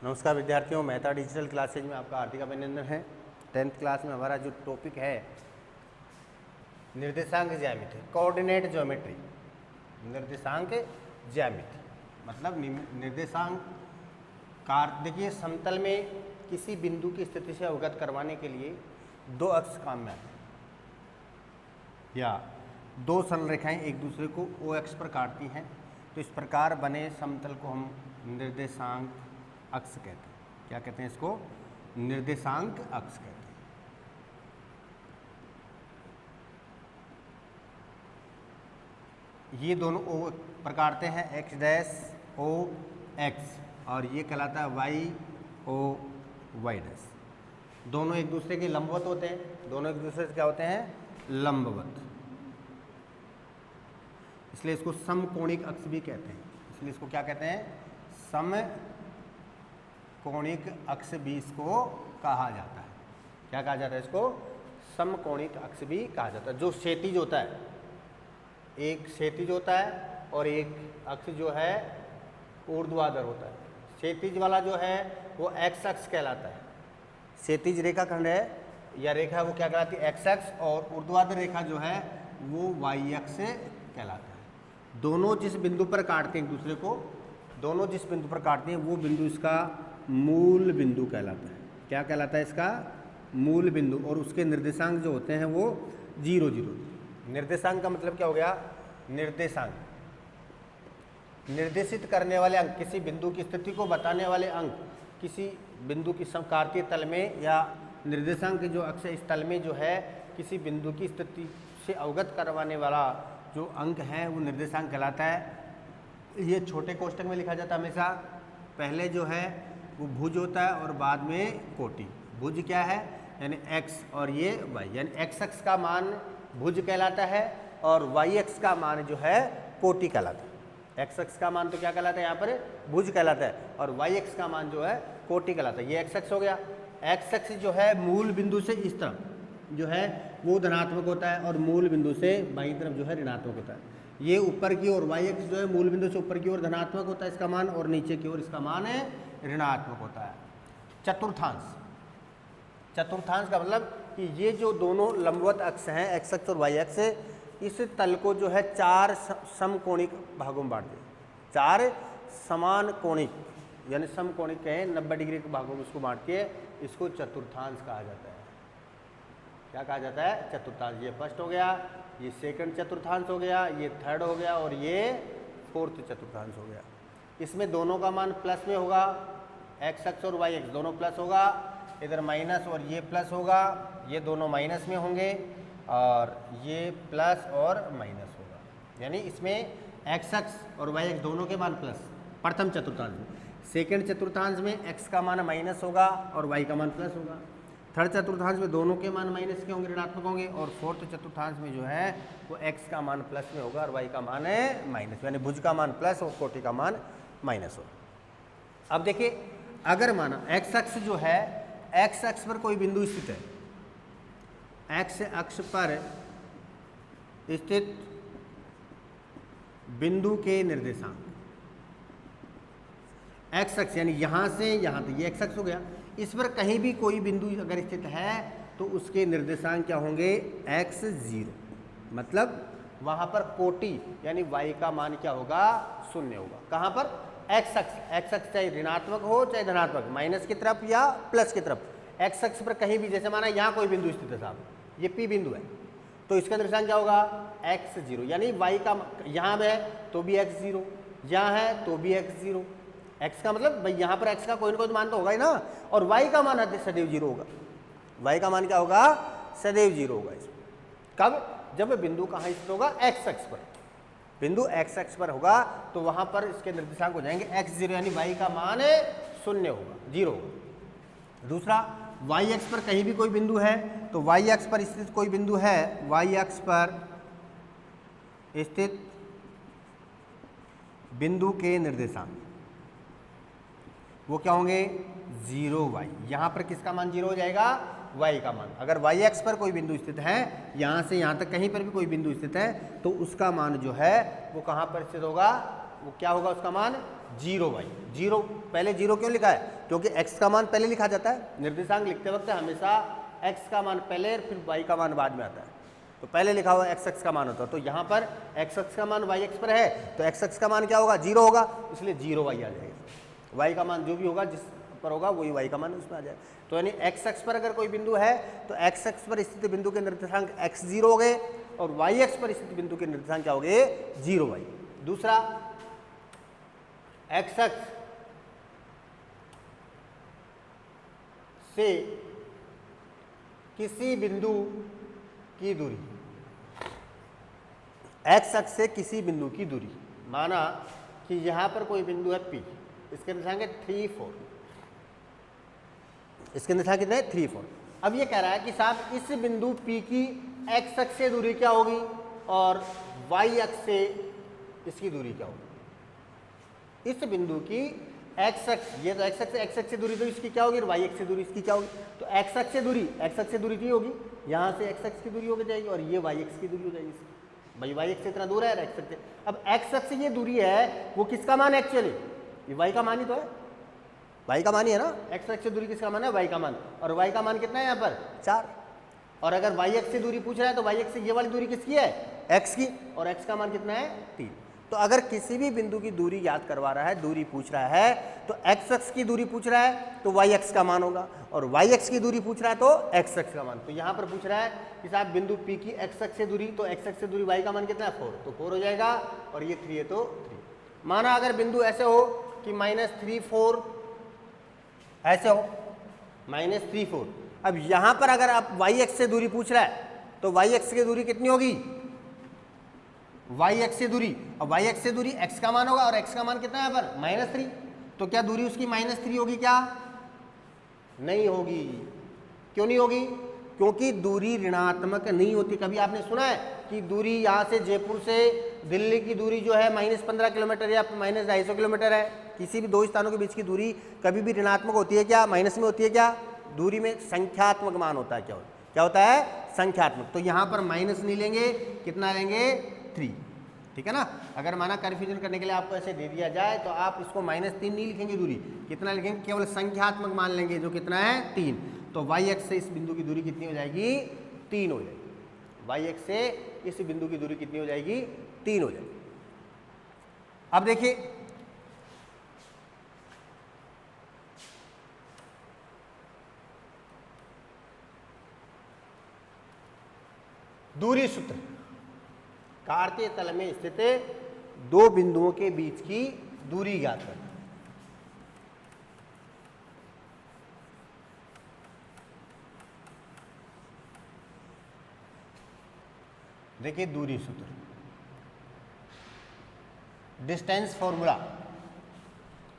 नमस्कार विद्यार्थियों, Mehta digital classes में आपका हार्दिक अभिनंदन है। 10th क्लास में हमारा जो टॉपिक है निर्देशांक ज्यामिति, कोऑर्डिनेट ज्योमेट्री। निर्देशांक ज्यामिति मतलब निर्देशांक कार। देखिए, समतल में किसी बिंदु की स्थिति से अवगत करवाने के लिए दो अक्ष काम में आते हैं या दो सरल रेखाएं एक दूसरे को ओ अक्ष पर काटती हैं, तो इस प्रकार बने समतल को हम निर्देशांक अक्ष कहते हैं। क्या कहते हैं इसको? निर्देशांक अक्ष कहते हैं। ये दोनों ओ पर काटते हैं, एक्स डैश ओ एक्स, और ये कहलाता है वाई ओ वाई डैश। दोनों एक दूसरे के लंबवत होते हैं, दोनों एक दूसरे से क्या होते हैं? लंबवत। इसलिए इसको समकोणिक अक्ष भी कहते हैं। इसलिए इसको क्या कहते हैं? समकोणिक अक्ष भी इसको कहा जाता है। क्या कहा जाता है इसको? समकोणिक अक्ष भी कहा जाता है। जो क्षैतिज होता है, एक क्षैतिज होता है और एक अक्ष जो है ऊर्ध्वाधर होता है। क्षैतिज वाला जो है वो एक्स अक्ष कहलाता है। क्षैतिज रेखाखंड है या रेखा वो क्या कहलाती है? एक्स अक्ष, और ऊर्ध्वाधर रेखा जो है वो वाई अक्ष कहलाता है। दोनों जिस बिंदु पर काटते हैं एक दूसरे को, दोनों जिस बिंदु पर काटते हैं वो बिंदु इसका मूल बिंदु कहलाता है। क्या कहलाता है इसका? मूल बिंदु। और उसके निर्देशांक जो होते हैं वो 0 0। निर्देशांक का मतलब क्या हो गया? निर्देशांक निर्देशित करने वाले अंक, किसी बिंदु की स्थिति को बताने वाले अंक, किसी बिंदु की समकार्तीय तल में या निर्देशांक जो अक्ष इस तल में जो है किसी बिंदु की स्थिति से अवगत करवाने वाला जो अंक है वो निर्देशांक कहलाता है। ये छोटे कोष्टक में लिखा जाता है हमेशा। पहले जो है वो भुज होता है और बाद में कोटि। भुज क्या है? यानी x, और ये y, यानी x अक्ष का मान भुज कहलाता है और y अक्ष का मान जो है कोटि कहलाता है। x अक्ष का मान तो क्या कहलाता है? यहाँ पर भुज कहलाता है, और y अक्ष का मान जो है कोटि कहलाता है। ये x अक्ष हो गया। x अक्ष जो है मूल बिंदु से इस तरफ जो है वो धनात्मक होता है और मूल बिंदु से बाईं तरफ जो है ऋणात्मक होता है। ये ऊपर की ओर y अक्ष जो है मूल बिंदु से ऊपर की ओर धनात्मक होता है इसका मान, और नीचे की ओर इसका मान है ऋणात्मक होता है। चतुर्थांश, चतुर्थांश का मतलब कि ये जो दोनों लंबवत अक्ष हैं x अक्ष और y अक्ष, इस तल को जो है 4 समकोणिक भागों में बांट दिया। 4 समान कोणिक यानी समकोणिक कहें 90 डिग्री के भागों में इसको बांट के इसको चतुर्थांश कहा जाता है। क्या कहा जाता है? चतुर्थांश। ये फर्स्ट हो गया, ये सेकंड चतुर्थांश हो गया, ये थर्ड हो गया, और ये फोर्थ चतुर्थांश हो गया। इसमें दोनों का मान प्लस में होगा, एक्स अक्ष और वाई अक्ष दोनों प्लस होगा। इधर माइनस और ये प्लस होगा, ये दोनों माइनस में होंगे, और ये प्लस और माइनस होगा। यानी इसमें एक्स अक्ष और वाई अक्ष दोनों के मान प्लस प्रथम चतुर्थांश में। सेकेंड चतुर्थांश में एक्स का मान माइनस होगा और वाई का मान प्लस होगा। थर्ड चतुर्थांश में दोनों के मान माइनस के होंगे, ऋणात्मक होंगे, और फोर्थ चतुर्थांश में जो है वो x का मान प्लस में होगा और y का मान है माइनस, यानी भुज का मान प्लस और कोटि का मान माइनस होगा। अब देखिए, अगर माना x अक्ष जो है, x अक्ष पर कोई बिंदु स्थित है, x अक्ष पर स्थित बिंदु के निर्देशांक x अक्ष यानी यहां से यहां तक, ये x अक्ष हो गया। इस पर कहीं भी कोई बिंदु अगर स्थित है तो उसके निर्देशांक क्या होंगे? x0। मतलब वहां पर कोटि यानी y का मान क्या होगा? 0 होगा। कहां पर? x अक्ष। x अक्ष चाहे ऋणात्मक हो चाहे धनात्मक, माइनस की तरफ या प्लस की तरफ, x अक्ष पर कहीं भी, जैसे माना यहाँ कोई बिंदु स्थित है साहब, ये P बिंदु है, तो इसका निर्देशांक क्या होगा? x0। यानी y का यहाँ है तो भी x0, यहाँ है तो भी x0। x का मतलब भाई यहाँ पर x का कोई ना कोई मान तो होगा ही ना, और y का मान सदैव 0 होगा। y का मान क्या होगा? सदैव 0 होगा इसमें। कब? जब बिंदु कहाँ स्थित होगा? x अक्ष पर। बिंदु x अक्ष पर होगा तो वहां पर इसके निर्देशांक हो जाएंगे x0, यानी y का मान 0 होगा, 0 होगा। दूसरा, y अक्ष पर कहीं भी कोई बिंदु है, तो y अक्ष पर स्थित कोई बिंदु है, y अक्ष पर स्थित बिंदु के निर्देशांक वो क्या होंगे? 0y। यहाँ पर किसका मान 0 हो जाएगा? y का मान। अगर y अक्ष पर कोई बिंदु स्थित है, यहाँ से यहाँ तक कहीं पर भी कोई बिंदु स्थित है, तो उसका मान जो है वो कहाँ पर स्थित होगा? वो क्या होगा उसका मान? 0y। 0 पहले 0 क्यों लिखा है? क्योंकि x का मान पहले लिखा जाता है, निर्देशांक लिखते वक्त हमेशा x का मान पहले और फिर y का मान बाद में आता है। तो पहले लिखा हुआ x अक्ष का मान होता है, तो यहाँ पर x अक्ष का मान y अक्ष पर है, तो x अक्ष का मान क्या होगा, 0 होगा, इसलिए 0 y आ जाएगा। y का मान जो भी होगा जिस पर होगा वही y का मान उसमें आ जाएगा। तो यानी x अक्ष पर अगर कोई बिंदु है तो x अक्ष पर स्थित बिंदु के निर्देशांक x0 हो गए और y अक्ष पर स्थित बिंदु के निर्देशांक क्या हो गए, 0y। दूसरा, x अक्ष से किसी बिंदु की दूरी, x अक्ष से किसी बिंदु की दूरी, माना कि यहां पर कोई बिंदु है P, इसके निर्देशांक है 3, 4, इसके निर्देशांक कितने 3, 4। अब ये कह रहा है कि साहब इस बिंदु P की x अक्ष से दूरी क्या होगी और y अक्ष से इसकी दूरी क्या होगी। इस बिंदु की x अक्ष, ये तो x अक्ष से दूरी तो इसकी क्या होगी और y अक्ष से दूरी इसकी क्या होगी। तो x अक्ष से दूरी की होगी, यहाँ से x अक्ष की दूरी हो जाएगी और ये y अक्ष की दूरी हो जाएगी। भाई y अक्ष से इतना दूर है x अक्ष से, अब x अक्ष से ये दूरी है वो किसका मान है एक्चुअली, ये y का मान ही तो है, y का मान ही है ना। x अक्ष से दूरी किसका मान है, y का मान, और y का मान कितना है यहाँ पर 4। और अगर y अक्ष से दूरी पूछ रहा है तो y अक्ष से ये वाली दूरी किसकी है, x की, और x का मान कितना है 3। तो अगर किसी भी बिंदु की दूरी याद करवा रहा है, दूरी पूछ रहा है, तो x अक्ष की दूरी पूछ रहा है तो y अक्ष का मान होगा, और y अक्ष की दूरी पूछ रहा है तो x अक्ष का मान। तो यहाँ पर पूछ रहा है कि साहब बिंदु P की x अक्ष से दूरी, तो x अक्ष से दूरी y का मान कितना है 4, तो 4 हो जाएगा, और ये 3 है तो 3। माना अगर बिंदु ऐसे हो कि -3, 4 ऐसे हो, -3, 4। अब यहाँ पर अगर आप y अक्ष से दूरी पूछ रहा है तो y अक्ष की दूरी कितनी होगी, y अक्ष से दूरी, और y अक्ष से दूरी x का मान होगा, और x का मान कितना है यहाँ पर -3। तो क्या दूरी उसकी -3 होगी, क्या नहीं होगी। क्यों नहीं होगी, क्योंकि दूरी ऋणात्मक नहीं होती। कभी आपने सुना है कि दूरी यहाँ से जयपुर से दिल्ली की दूरी जो है -15 किलोमीटर या -250 किलोमीटर है, किसी भी दो स्थानों के बीच की दूरी कभी भी ऋणात्मक होती है क्या, माइनस में होती है क्या। दूरी में संख्यात्मक मान होता है, क्या होता है संख्यात्मक। तो यहाँ पर माइनस नहीं लेंगे, कितना लेंगे 3, ठीक है ना। अगर माना कन्फ्यूजन करने के लिए आपको ऐसे दे दिया जाए तो आप इसको -3 नहीं लिखेंगे, दूरी कितना लिखेंगे, केवल संख्यात्मक मान लेंगे जो कितना है 3। तो y अक्ष से इस बिंदु की दूरी कितनी हो जाएगी, 3 हो जाएगी। y अक्ष से इस बिंदु की दूरी कितनी हो जाएगी, 3 हो जाएगी। अब देखिए दूरी सूत्र, कार्तीय तल में स्थित दो बिंदुओं के बीच की दूरी ज्ञात करना। देखिए दूरी सूत्र, डिस्टेंस फॉर्मूला,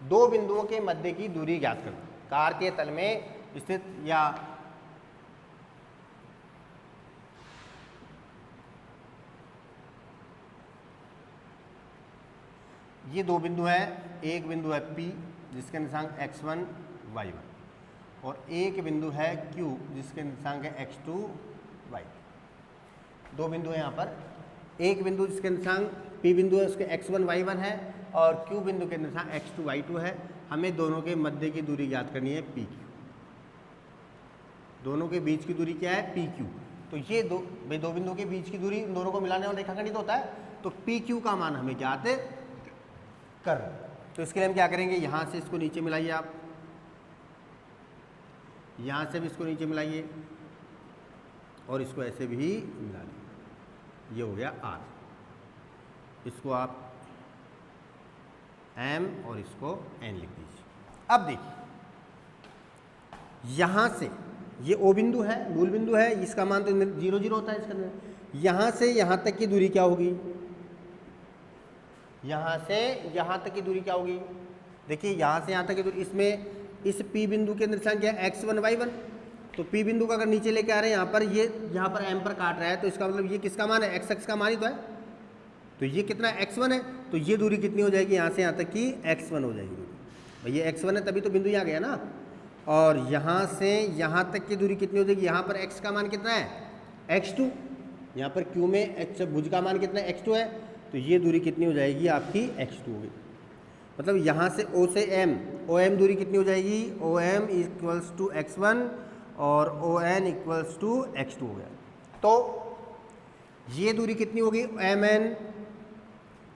दो बिंदुओं के मध्य की दूरी ज्ञात करना। कार्तीय तल में स्थित या ये दो बिंदु हैं, एक बिंदु है P जिसके निर्देशांक x1, y1, और एक बिंदु है Q जिसके निर्देशांक है x2, y2। दो बिंदु हैं यहाँ पर, एक बिंदु जिसके निर्देशांक P बिंदु है उसके x1, y1 है, और Q बिंदु के निर्देशांक x2, y2 है। हमें दोनों के मध्य की दूरी ज्ञात करनी है PQ। दोनों के बीच की दूरी क्या है, PQ। तो ये दो बिंदुओं के बीच की दूरी, दोनों को मिलाने वाला रेखाखंडित होता है, तो PQ का मान हमें ज्ञात कर। तो इसके लिए हम क्या करेंगे, यहाँ से इसको नीचे मिलाइए, आप यहाँ से भी इसको नीचे मिलाइए और इसको ऐसे भी मिला लीजिए, ये हो गया R। इसको आप M और इसको N लिख दीजिए। अब देखिए यहाँ से ये O बिंदु है, मूल बिंदु है, इसका मान तो 0, 0 होता है इसके अंदर। यहाँ से यहाँ तक की दूरी क्या होगी, यहाँ से यहाँ तक की दूरी क्या होगी। देखिए यहाँ से यहाँ तक की दूरी, इसमें इस P बिंदु के निर्देशांक क्या है x1, y1। तो P बिंदु का अगर नीचे लेके आ रहे हैं यहाँ पर, ये यहाँ पर M पर काट रहा है, तो इसका मतलब ये किसका मान है, x अक्ष का मान ही तो है। तो ये कितना x1 है, तो ये दूरी कितनी हो जाएगी, यहाँ से यहाँ तक की x1 हो जाएगी। भाई ये x1 है तभी तो बिंदु यहाँ गया ना। और यहाँ से यहाँ तक की दूरी कितनी हो जाएगी, यहाँ पर x का मान कितना है x2, यहाँ पर Q में h भुज का मान कितना है x2 है, तो ये दूरी कितनी हो जाएगी आपकी x2 होगी। मतलब यहाँ से O से M, OM दूरी कितनी हो जाएगी, OM इक्वल्स टू x1 और ON इक्वल्स टू x2 हो गया। तो ये दूरी कितनी होगी, MN,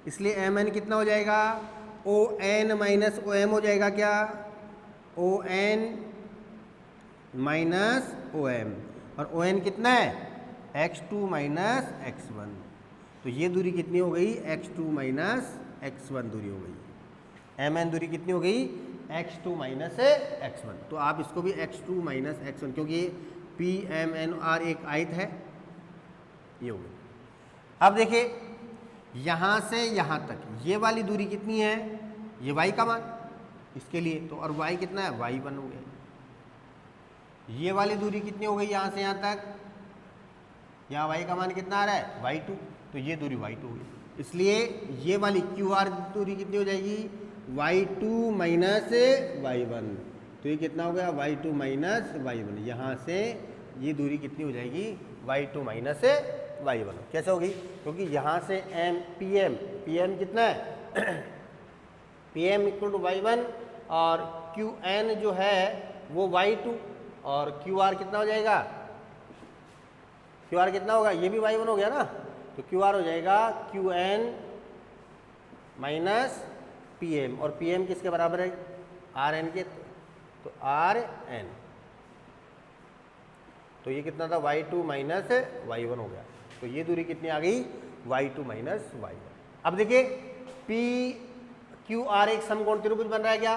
इसलिए MN कितना हो जाएगा, ON माइनस OM हो जाएगा क्या, ON माइनस OM, और ON कितना है, x2 माइनस x1। तो ये दूरी कितनी हो गई, x2 माइनस x1 दूरी हो गई। MN दूरी कितनी हो गई, x2 माइनस x1। तो आप इसको भी x2 माइनस x1, क्योंकि PMNR एक आयत है, ये हो गई। अब देखिए यहाँ से यहाँ तक ये वाली दूरी कितनी है, ये y का मान इसके लिए, तो और y कितना है, y1 हो गया। ये वाली दूरी कितनी हो गई, यहाँ से यहाँ तक, यहाँ y का मान कितना आ रहा है, y2, तो ये दूरी y2 हो गई। इसलिए ये वाली QR दूरी कितनी हो जाएगी, y2 माइनस y1, तो ये कितना हो गया, y2 माइनस y1। यहाँ से ये दूरी कितनी हो जाएगी, y2 माइनस y1। कैसे होगी, क्योंकि यहाँ से PM कितना है PM इक्वल टू y1 और QN जो है वो y2, और QR कितना हो जाएगा, QR कितना होगा, ये भी y1 हो गया ना, तो QR हो जाएगा QN माइनस PM, और PM किसके बराबर है, RN के, तो RN, तो ये कितना था, y2 माइनस y1 हो गया। तो ये दूरी कितनी आ गई, y2 माइनस y1। अब देखिए PQR एक समकोण त्रिभुज बन रहा है क्या,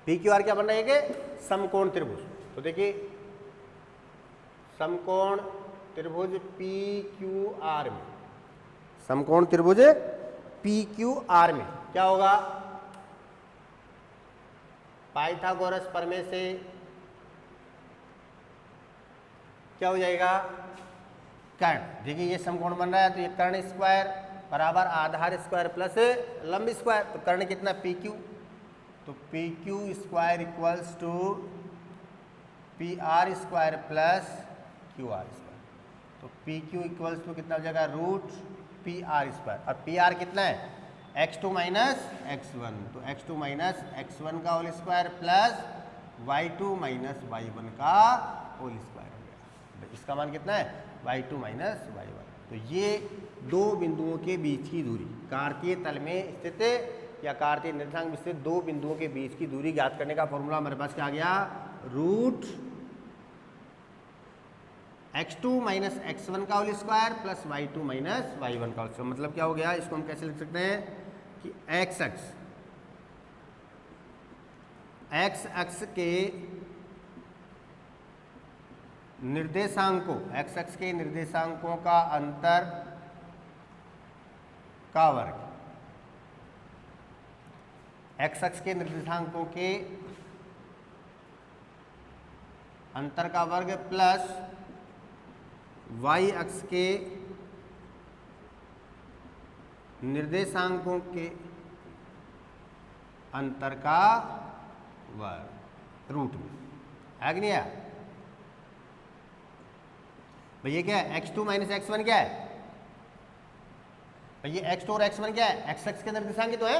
PQR क्या बन रहा है कि समकोण त्रिभुज। तो देखिए समकोण त्रिभुज PQR में, समकोण त्रिभुज PQR में क्या होगा, पाइथागोरस प्रमेय से क्या हो जाएगा, कर्ण। देखिए ये समकोण बन रहा है, तो ये कर्ण स्क्वायर बराबर आधार स्क्वायर प्लस लंब स्क्वायर, तो कर्ण कितना PQ, तो PQ square equals to PR square plus QR square, तो PQ इक्वल्स टू कितना हो जाएगा, रूट PR स्क्वायर, और PR कितना है, x2 माइनस x1, तो x2 माइनस x1 का whole square plus y2 minus y1 का होल स्क्वायर हो गया। इसका मान कितना है, y2 माइनस y1। तो ये दो बिंदुओं के बीच की दूरी, कार्तीय तल में स्थित या कार्तीय निर्देशांक में स्थित दो बिंदुओं के बीच की दूरी ज्ञात करने का फॉर्मूला हमारे पास क्या आ गया, रूट x2 माइनस x1 का whole square plus y2 minus y1 का होल स्क्वायर। मतलब क्या हो गया, इसको हम कैसे लिख सकते हैं कि x अक्ष के निर्देशांकों, x अक्ष के निर्देशांकों का अंतर का वर्ग, x अक्ष के निर्देशांकों के अंतर का वर्ग प्लस y अक्ष के निर्देशांकों के अंतर का वर्ग रूट में, है कि नहीं है भैया, क्या है x2 माइनस x1 क्या है भैया, x2 और x1 क्या है, x अक्ष के निर्देशांक तो है,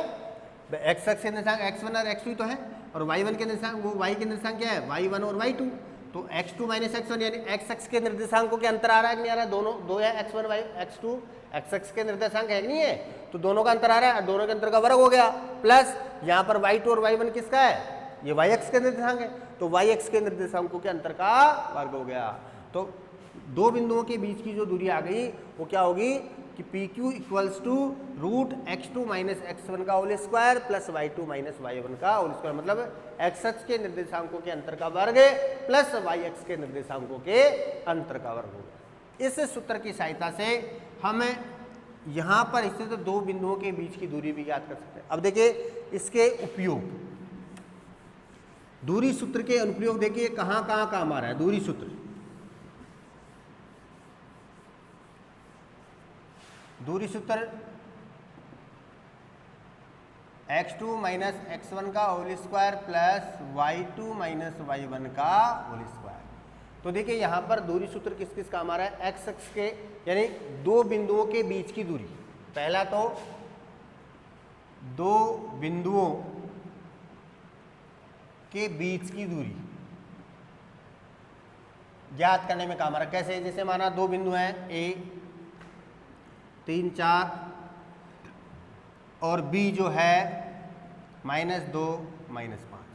x अक्ष के निर्देशांक x1 और x2 तो है, और y1 के निर्देशांक, वो y के निर्देशांक क्या है, y1 और y2। तो x2 माइनस x1 यानी x अक्ष के निर्देशांकों के अंतर आ रहा है कि नहीं आ रहा है, दोनों दो है x1 x2 x अक्ष के निर्देशांक है कि नहीं है, तो दोनों का अंतर आ रहा है, दोनों के अंतर का वर्ग हो गया, प्लस यहाँ पर y2 और y1 किसका है, ये y अक्ष के निर्देशांक है, तो y अक्ष के निर्देशांकों के अंतर का वर्ग हो गया। तो दो बिंदुओं के बीच की जो दूरी आ गई वो क्या होगी कि PQ equals to root x2 minus x1 का whole square plus y2 minus y1 का होल स्क्वायर, मतलब x अक्ष के निर्देशांकों के अंतर का वर्ग प्लस y अक्ष के निर्देशांकों के अंतर का वर्ग होगा। इस सूत्र की सहायता से हम यहाँ पर स्थित दो बिंदुओं के बीच की दूरी भी ज्ञात कर सकते हैं। अब देखिए इसके उपयोग, दूरी सूत्र के अनुप्रयोग देखिए कहाँ कहाँ काम आ रहा है। दूरी सूत्र, दूरी सूत्र x2 माइनस x1 का whole square plus y2 minus y1 का होल स्क्वायर। तो देखिए यहाँ पर दूरी सूत्र किस किस काम आ रहा है, x अक्ष के यानी दो बिंदुओं के बीच की दूरी। पहला तो दो बिंदुओं के बीच की दूरी ज्ञात करने में काम आ रहा है। कैसे? जैसे माना दो बिंदु हैं ए 3 4 और बी जो है -2 -5,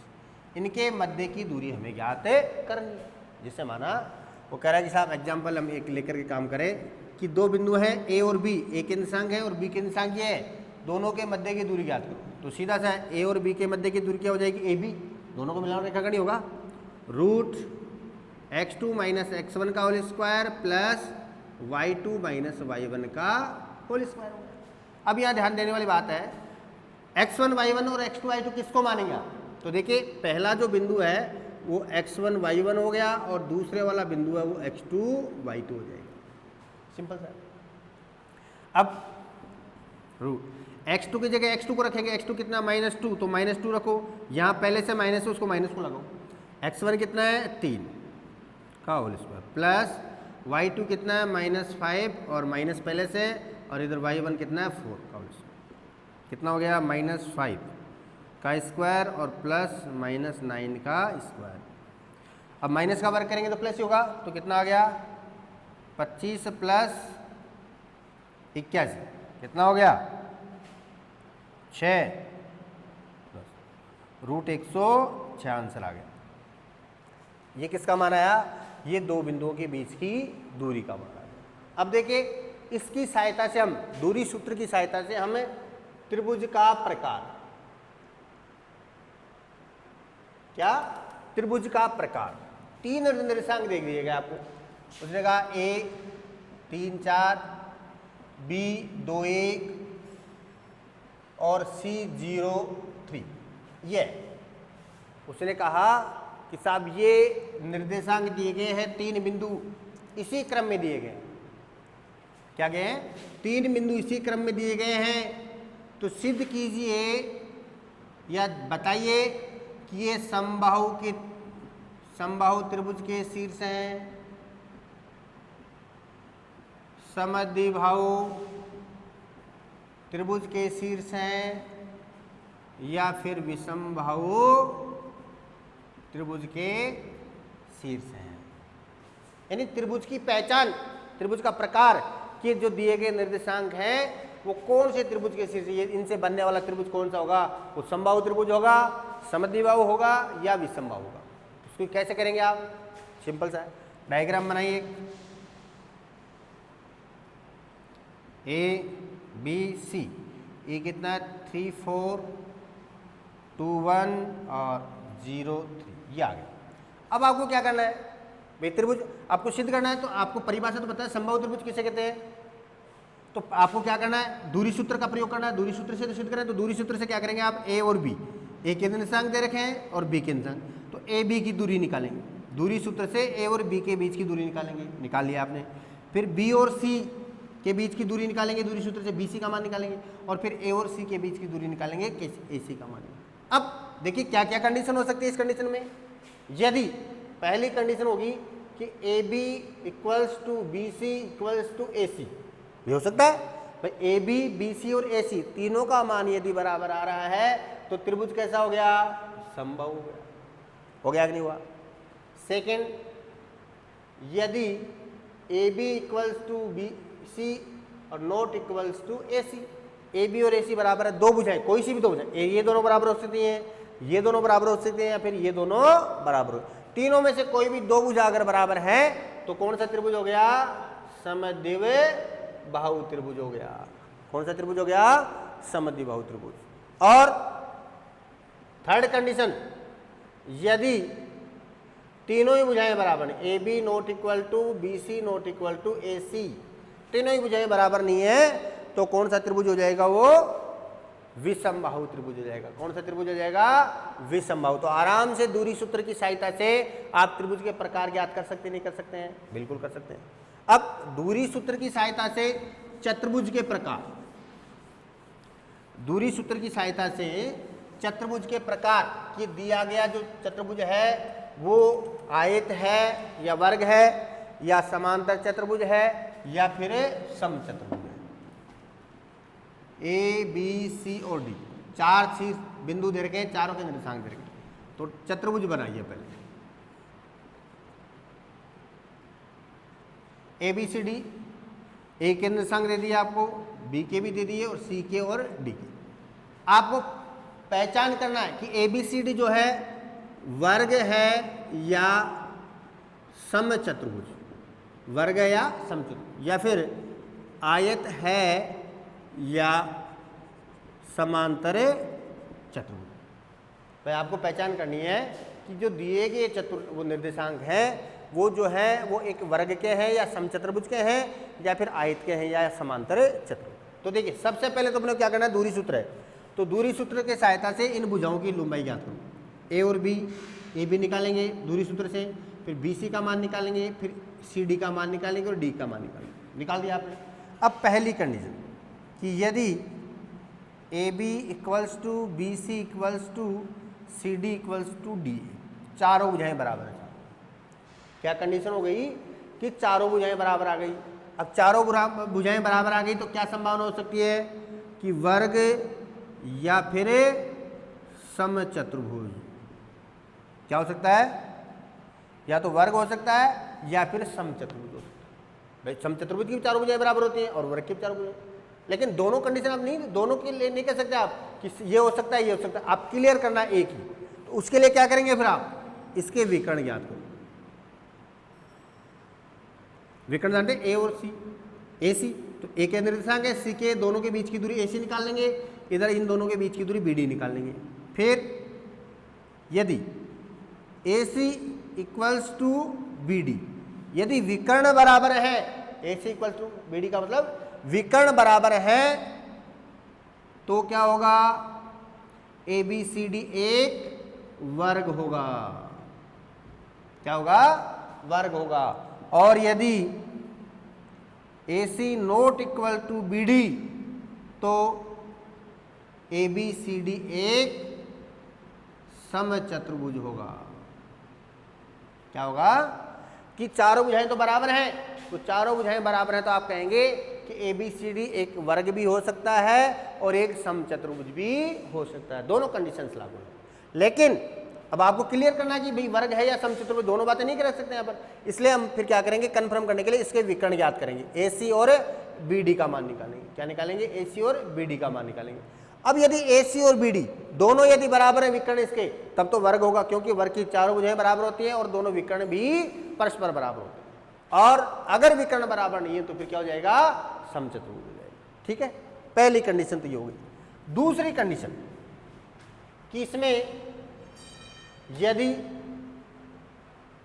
इनके मध्य की दूरी हमें ज्ञात करनी है। जैसे माना वो कह रहा है कि साहब एग्जाम्पल हम एक लेकर के काम करें कि दो बिंदु हैं ए और बी, ए के निर्देशांक है और बी के निर्देशांक ये है, दोनों के मध्य की दूरी ज्ञात करो। तो सीधा सा ए और बी के मध्य की दूरी क्या हो जाएगी? ए बी, दोनों को मिलाकर रेखाखंड होगा √(x2 - x1) का whole square plus y2 - y1 का होल स्क्वायर होगा। अब यहाँ ध्यान देने वाली बात है, x1 y1 और x2 y2 किसको मानेंगे आप? तो देखिए पहला जो बिंदु है वो x1 y1 हो गया और दूसरे वाला बिंदु है वो x2 y2 हो जाएगा। सिंपल सा। अब x2 की जगह x2 को रखेंगे, x2 कितना -2, तो -2 रखो, यहाँ पहले से माइनस है उसको माइनस को लगाओ। x1 कितना है 3 का होल स्क्वायर प्लस y2 कितना है -5 और माइनस पहले से, और इधर y1 कितना है 4 का होल स्क्वायर, कितना हो गया -5 का स्क्वायर और प्लस -9 का स्क्वायर। अब माइनस का वर्ग करेंगे तो प्लस ही होगा, तो कितना आ गया 25 प्लस 81, कितना हो गया 6 √106 आंसर आ गया। ये किसका मान आया? ये दो बिंदुओं के बीच की दूरी का मान आया। अब देखिए इसकी सहायता से हम, दूरी सूत्र की सहायता से हम त्रिभुज का प्रकार, क्या त्रिभुज का प्रकार, 3 निर्देशांक देख दीजिएगा आपको। उसने कहा ए 3 4, बी 2 1 और सी 0 3। ये उसने कहा कि साहब ये निर्देशांक दिए गए हैं 3 बिंदु इसी क्रम में दिए गए हैं। क्या गए हैं? 3 बिंदु इसी क्रम में दिए गए हैं। तो सिद्ध कीजिए या बताइए कि ये समबाहु त्रिभुज के शीर्ष हैं, समद्विबाहु त्रिभुज के शीर्ष हैं, या फिर विषमबाहु त्रिभुज के शीर्ष हैं। यानी त्रिभुज की पहचान, त्रिभुज का प्रकार कि जो दिए गए निर्देशांक हैं वो कौन से त्रिभुज के शीर्ष, ये इनसे बनने वाला त्रिभुज कौन सा होगा? वो समबाहु त्रिभुज होगा, समद्विबाहु होगा या विषमबाहु होगा। उसको कैसे करेंगे आप? सिंपल सा है, डायग्राम बनाइए। ए बी सी, ये कितना है 3 4 2 1 और 0 3, ये आ गया। अब आपको क्या करना है भाई? त्रिभुज आपको सिद्ध करना है, तो आपको परिभाषा तो पता है समबाहु त्रिभुज किसे कहते हैं। तो आपको क्या करना है? दूरी सूत्र का प्रयोग करना है। दूरी सूत्र से तो सिद्ध करें, तो दूरी सूत्र से क्या करेंगे आप? ए और बी, ए के निर्देशांक दे रखे हैं और बी के निर्देशांक, तो ए बी की दूरी निकालेंगे। दूरी सूत्र से ए और बी के बीच की दूरी निकालेंगे, निकाल लिया आपने। फिर बी और सी के बीच की दूरी निकालेंगे, दूरी सूत्र से बी सी का मान निकालेंगे, और फिर ए और सी के बीच की दूरी निकालेंगे, ए सी का मान। अब देखिए क्या क्या कंडीशन हो सकती है इस कंडीशन में। यदि पहली कंडीशन होगी कि A B equals to B C equals to A C, भी हो सकता है भाई। ए बी बी सी और ए सी तीनों का मान यदि बराबर आ रहा है तो त्रिभुज कैसा हो गया? समबाहु हो गया। हो गया कि नहीं हुआ? सेकेंड, यदि A B equals to B C और not equals to A C, A B और ए सी बराबर है, दो भुजाएं, कोई सी भी दो भुजाएं, ये दोनों बराबर हो सकती हैं, ये दोनों बराबर हो सकते हैं, या फिर ये दोनों बराबर हो, तीनों में से कोई भी दो भुजा अगर बराबर है तो कौन सा त्रिभुज हो गया? समद्विबाहु त्रिभुज हो गया। कौन सा त्रिभुज हो गया? समद्विबाहु त्रिभुज। और थर्ड कंडीशन, यदि तीनों ही भुजाएं बराबर हैं, A B not equal to B C not equal to A C, तीनों ही भुजाएं बराबर नहीं है, तो कौन सा त्रिभुज हो जाएगा? वो विषमबाहु त्रिभुज हो जाएगा। कौन सा त्रिभुज हो जाएगा? विषमबाहु। तो आराम से दूरी सूत्र की सहायता से आप त्रिभुज के प्रकार ज्ञात कर सकते, नहीं कर सकते हैं? बिल्कुल कर सकते हैं। अब दूरी सूत्र की सहायता से चतुर्भुज के प्रकार, दूरी सूत्र की सहायता से चतुर्भुज के प्रकार, कि दिया गया जो चतुर्भुज है वो आयत है या वर्ग है या समांतर चतुर्भुज है या फिर समचतुर्भुज है। ए बी सी और डी 4 शीर्ष बिंदु दे रखे हैं, चारों के निर्देशांक दे रखे हैं। तो चतुर्भुज बनाइए पहले। ABCD, ए के निर्देशांक दे दिए आपको, बी के भी दे दिए और सी के और डी के। आपको पहचान करना है कि ABCD जो है वर्ग है या समचतुर्भुज, वर्ग है या समचतुर्भुज, या फिर आयत है या समांतर चतुर्भुज। तो आपको पहचान करनी है कि जो दिए गए वो निर्देशांक है वो जो है वो एक वर्ग के हैं या समचतुर्भुज के हैं या फिर आयत के हैं या समांतर चतुर्भुज। तो देखिए सबसे पहले तो अपने क्या करना है, दूरी सूत्र है। तो दूरी सूत्र के सहायता से इन भुजाओं की लंबाई ज्ञात करो। ए और बी, ए बी निकालेंगे दूरी सूत्र से, फिर बी सी का मान निकालेंगे, फिर सी डी का मान निकालेंगे और डी का मान निकालेंगे। निकाल दिया आपने। अब पहली कंडीशन कि यदि A B equals to B C equals to C D equals to D, चारों भुजाएं बराबर है। क्या कंडीशन हो गई कि चारों भुजाएं बराबर आ गई। अब चारों भुजाएं बराबर आ गई तो क्या संभावना हो सकती है कि वर्ग या फिर समचतुर्भुज। क्या हो सकता है, या तो वर्ग हो सकता है या फिर समचतुर्भुज हो सकता है। भाई समचतुर्भुज की चारों भुजाएं बराबर होती हैं और वर्ग की चारों भुजाएं, लेकिन दोनों कंडीशन आप नहीं, दोनों के लिए नहीं कह सकते आप कि ये हो सकता है ये हो सकता है। आप क्लियर करना है एक ही। तो उसके लिए क्या करेंगे, फिर आप इसके विकर्ण ज्ञात करो। विकर्ण जानते हैं ए और सी, ए सी तो ए के निर्देशांक है, सी के दोनों के बीच की दूरी ए सी निकाल लेंगे, इधर इन दोनों के बीच की दूरी बी डी निकाल लेंगे। फिर यदि A C equals to B D, यदि विकर्ण बराबर है, ए सी इक्वल्स टू बी डी का मतलब विकर्ण बराबर है, तो क्या होगा, ए बी सी डी एक वर्ग होगा। क्या होगा, वर्ग होगा। और यदि A C not equal to B D तो ए बी सी डी एक समचतुर्भुज होगा। क्या होगा कि चारों भुजाएं तो बराबर हैं, तो चारों भुजाएं बराबर हैं तो आप कहेंगे कि ए बी सी डी एक वर्ग भी हो सकता है और एक समचतुर्भुज भी हो सकता है। दोनों कंडीशंस लागू हैं। लेकिन अब आपको क्लियर करना है कि भाई वर्ग है या समचतुर्भुज, दोनों बातें नहीं कर सकते यहाँ पर। इसलिए हम फिर क्या करेंगे, कंफर्म करने के लिए इसके विकर्ण ज्ञात करेंगे, ए सी और बी डी का मान निकालेंगे। क्या निकालेंगे, ए सी और बी डी का मान निकालेंगे। अब यदि ए सी और बी डी दोनों यदि बराबर है विकर्ण इसके, तब तो वर्ग होगा, क्योंकि वर्ग की चारों भुजाएं बराबर होती हैं और दोनों विकर्ण भी परस्पर बराबर होते हैं। और अगर विकर्ण बराबर नहीं है तो फिर क्या हो जाएगा, समचतुर्भुज हो जाएगा। ठीक है, पहली कंडीशन तो ये हो गई। दूसरी कंडीशन कि इसमें यदि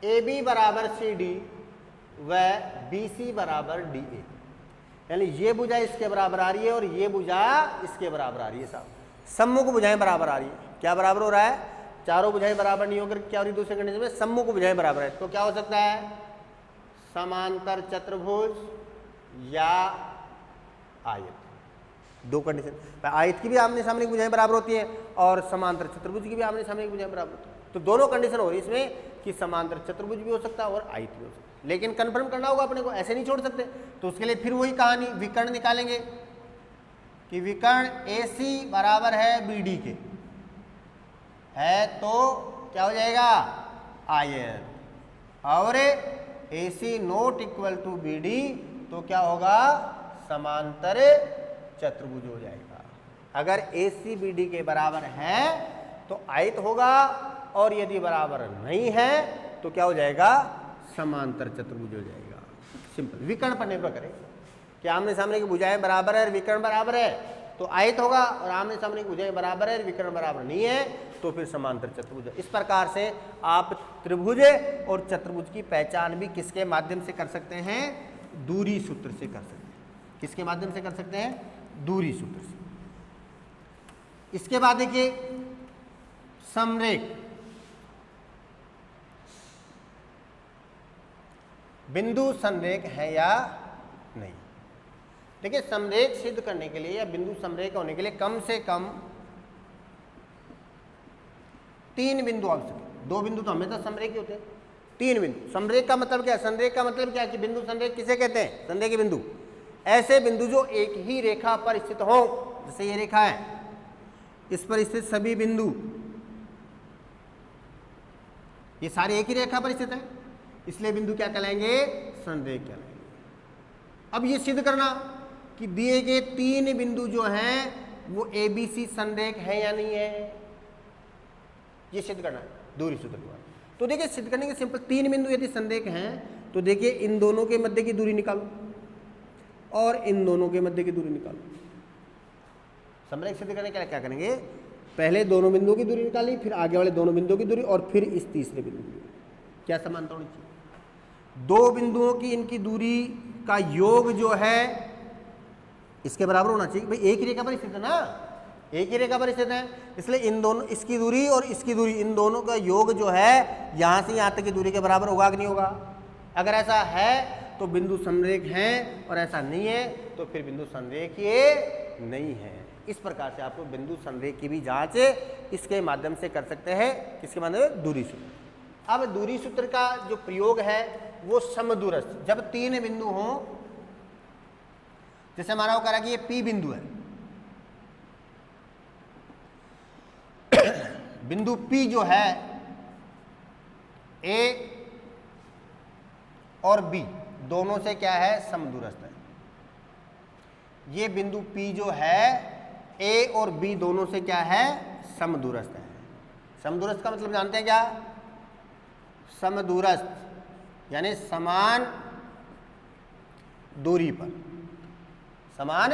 ए बी बराबर सी डी व बी सी बराबर डी ए, यानी ये भुजा इसके बराबर आ रही है और ये भुजा इसके बराबर आ रही है, साहब सम्मुख भुजाएं बराबर आ रही है। क्या बराबर हो रहा है, चारों भुजाएं बराबर नहीं होकर क्या हो रही है, दूसरे कंडीशन में सम्मुख भुजाएं बराबर है। तो क्या हो सकता है, समांतर चतुर्भुज या आयत। दो कंडीशन, आयत की भी आमने सामने की भुजाएं बराबर होती हैं और समांतर चतुर्भुज की भी आमने सामने की भुजाएं बराबर होती है। तो दोनों कंडीशन हो रही है इसमें कि समांतर चतुर्भुज भी हो सकता है और आयत भी हो सकता है। लेकिन कंफर्म करना होगा अपने को, ऐसे नहीं छोड़ सकते। तो उसके लिए फिर वही कहानी, विकर्ण निकालेंगे कि विकर्ण ए सी बराबर है बी डी के है तो क्या हो जाएगा, आयत। और A C not equal to B D तो क्या होगा, समांतर चतुर्भुज हो जाएगा। अगर ए सी बी डी के बराबर है तो आयत होगा, और यदि बराबर नहीं है तो क्या हो जाएगा, समांतर चतुर्भुज हो जाएगा। सिंपल, विकर्ण पर निर्भर करें कि आमने सामने की भुजाएं बराबर है और विकर्ण बराबर है तो आयत होगा, और आमने सामने की भुजाएं बराबर है और विकर्ण बराबर नहीं है तो फिर समांतर चतुर्भुज। इस प्रकार से आप त्रिभुज और चतुर्भुज की पहचान भी किसके माध्यम से कर सकते हैं, दूरी सूत्र से कर सकते हैं। किसके माध्यम से कर सकते हैं, दूरी सूत्र से। इसके बाद देखिए समरेख, बिंदु समरेख है या नहीं। देखिए समरेख सिद्ध करने के लिए या बिंदु समरेख होने के लिए कम से कम 3 बिंदु आवश्यक है। 2 बिंदु तो हमेशा समरेख ही होते हैं, 3 बिंदु। समरेख का मतलब क्या है, संरेख का मतलब क्या है कि बिंदु संरेख किसे कहते हैं, संरेखी बिंदु। ऐसे बिंदु जो एक ही रेखा पर स्थित हो, जैसे ये रेखा है, इस पर स्थित सभी बिंदु, ये सारे एक ही रेखा पर स्थित हैं, इसलिए बिंदु क्या कहलाएंगे? संरेख कहलाएंगे। अब ये सिद्ध करना कि दिए गए 3 बिंदु जो हैं वो ABC संरेख है या नहीं है, ये सिद्ध करना है दूरी सूत्र द्वारा। तो देखिए सिद्ध करने के सिंपल, 3 बिंदु यदि संरेख हैं तो देखिए इन दोनों के मध्य की दूरी निकालो और इन दोनों के मध्य की दूरी निकालो। संरेख सिद्ध करने के लिए क्या करेंगे? पहले दोनों बिंदुओं की दूरी निकाली, फिर आगे वाले दोनों बिंदुओं की दूरी और फिर इस तीसरे बिंदु की दूरी। क्या समानता होनी चाहिए? 2 बिंदुओं की इनकी दूरी का योग जो है इसके बराबर होना चाहिए। भाई एक ही रेखा पर स्थित है ना, एक ही रेखा पर स्थित है, इसलिए इन दोनों, इसकी दूरी और इसकी दूरी, इन दोनों का योग जो है यहां से यहां तक की दूरी के बराबर होगा कि नहीं होगा? अगर ऐसा है तो बिंदु संरेख हैं और ऐसा नहीं है तो फिर बिंदु संरेख ये नहीं है। इस प्रकार से आपको बिंदु संरेख की भी जांच इसके माध्यम से कर सकते हैं। किसके माध्यम से? दूरी सूत्र। अब दूरी सूत्र का जो प्रयोग है वो समदूरस्थ, जब 3 बिंदु हों, जैसे हमारा वो कह रहा है कि ये P बिंदु है, बिंदु P जो है A और B दोनों से क्या है? समदूरस्थ है। ये बिंदु P जो है A और B दोनों से क्या है? समदूरस्थ है। समदूरस्थ का मतलब जानते हैं क्या? समदूरस्थ यानी समान दूरी पर, समान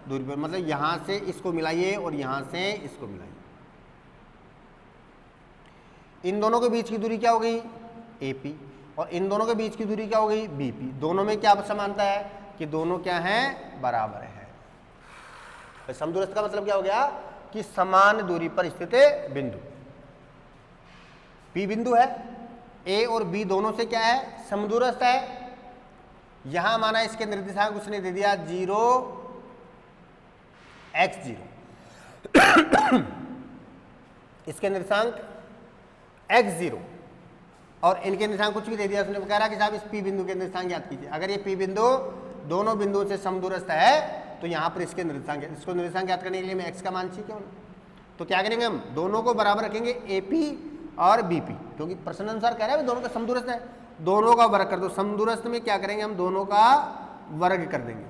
दूरी पर, मतलब यहां से इसको मिलाइए और यहां से इसको मिलाइए। इन दोनों के बीच की दूरी क्या हो गई? AP, और इन दोनों के बीच की दूरी क्या हो गई? BP। दोनों में क्या समानता है कि दोनों क्या हैं? बराबर है। समदूरस्थ का मतलब क्या हो गया? कि समान दूरी पर स्थित बिंदु। P बिंदु है, A और B दोनों से क्या है? समदूरस्थ है। यहां माना इसके निर्देशांक उसने दे दिया 0 x0, इसके निर्देशांक x0 और इनके निर्देशांक कुछ भी दे दिया। उसने कह रहा कि साहब इस P बिंदु के निर्देशांक ज्ञात कीजिए। अगर ये P बिंदु दोनों बिंदुओं से समदूरस्थ है तो यहाँ पर इसके निर्देशांक, इसको निर्देशांक ज्ञात करने के लिए मैं x का मान चाहिए। तो क्या करेंगे? हम दोनों को बराबर रखेंगे, AP और BP, क्योंकि प्रश्न अनुसार कह रहा है दोनों का समदूरस्थ है, दोनों का वर्ग कर दो। समदूरस्थ में क्या करेंगे? हम दोनों का वर्ग कर देंगे।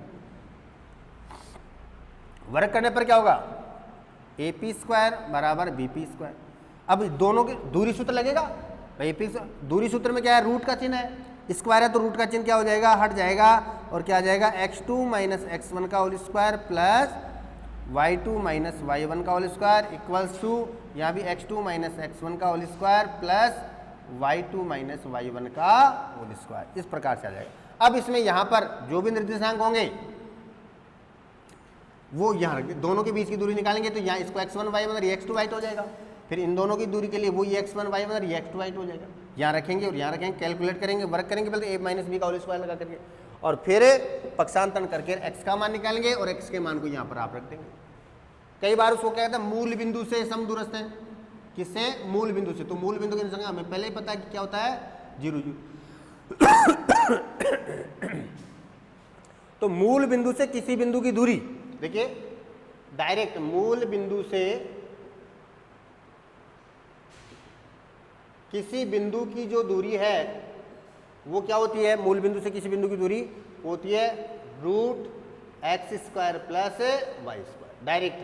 वर्ग करने पर क्या होगा? AP² बराबर BP²। अब दोनों के दूरी सूत्र लगेगा भाई। दूरी सूत्र में क्या है? रूट का चिन्ह है, स्क्वायर है तो रूट का चिन्ह क्या हो जाएगा? हट जाएगा और क्या आ जाएगा? x2 - x1 का whole square plus y2 - y1 का होल स्क्वायर इक्वल्स टू यहाँ भी x2 - x1 का whole square plus y2 - y1 का होल स्क्वायर। इस प्रकार से आ जाएगा। अब इसमें यहाँ पर जो भी निर्देशांक होंगे वो यहाँ दोनों के बीच की दूरी निकालेंगे तो यहाँ इसको x1 y1 और x2 y2 हो जाएगा। फिर इन दोनों की दूरी के लिए वो x1 y1 और x2 y2 हो जाएगा। यहाँ रखेंगे और यहाँ रखेंगे, कैलकुलेट करेंगे, वर्क करेंगे पहले a - b का होल स्क्वायर लगा करके और फिर पक्षांतरण करके x का मान निकालेंगे और x के मान को यहाँ पर आप रख देंगे। कई बार उसको क्या कहते हैं? मूल बिंदु से समदूरस्थ है। किससे? मूल बिंदु से। तो मूल बिंदु के निर्देशांक हमें पहले ही पता है कि क्या होता है? 0 0। तो मूल बिंदु से किसी बिंदु की दूरी, देखिए डायरेक्ट मूल बिंदु से किसी बिंदु की जो दूरी है वो क्या होती है? मूल बिंदु से किसी बिंदु की दूरी होती है √x² plus y²। Direct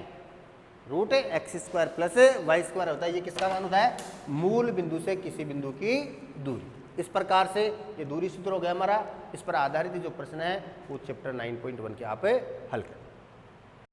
√x² plus y² होता है। ये किसका मान होता है? मूल बिंदु से किसी बिंदु की दूरी। इस प्रकार से ये दूरी सूत्र हो गया हमारा। इस पर आधारित जो प्रश्न है वो चैप्टर 9.1 के आप हल करें।